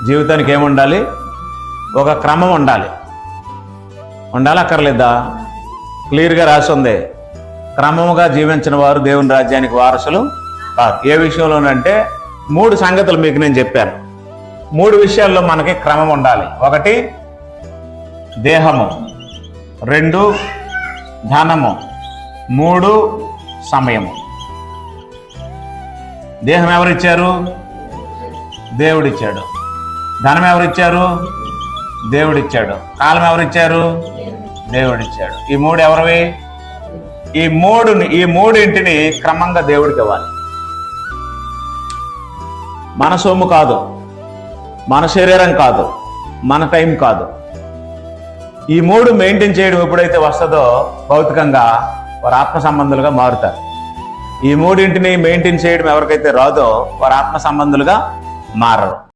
జీవితానికి ఏముండాలి? ఒక క్రమం ఉండాలి. అక్కర్లేదా? క్లియర్గా రాసి ఉంది, క్రమముగా జీవించిన వారు దేవుని రాజ్యానికి వారసులు కాదు. ఏ విషయంలోనంటే 3 సంగతులు మీకు నేను చెప్పాను. 3 విషయాల్లో మనకి క్రమం ఉండాలి. 1 దేహము, 2 ధనము, 3 సమయము. దేహం ఎవరిచ్చారు? దేవుడిచ్చాడు. ధనం ఎవరిచ్చారు? దేవుడిచ్చాడు. కాలం ఎవరిచ్చారు? దేవుడిచ్చాడు. ఈ 3 ఎవరివి? ఈ మూడింటిని క్రమంగా దేవుడికి ఇవ్వాలి. మన సొమ్ము కాదు, మన శరీరం కాదు, మన టైం కాదు. ఈ 3 మెయింటైన్ చేయడం ఎప్పుడైతే వస్తుందో భౌతికంగా వారు ఆత్మ సంబంధులుగా మారుతారు. ఈ 3 మెయింటైన్ చేయడం ఎవరికైతే రాదో వారు ఆత్మ సంబంధులుగా మారరు.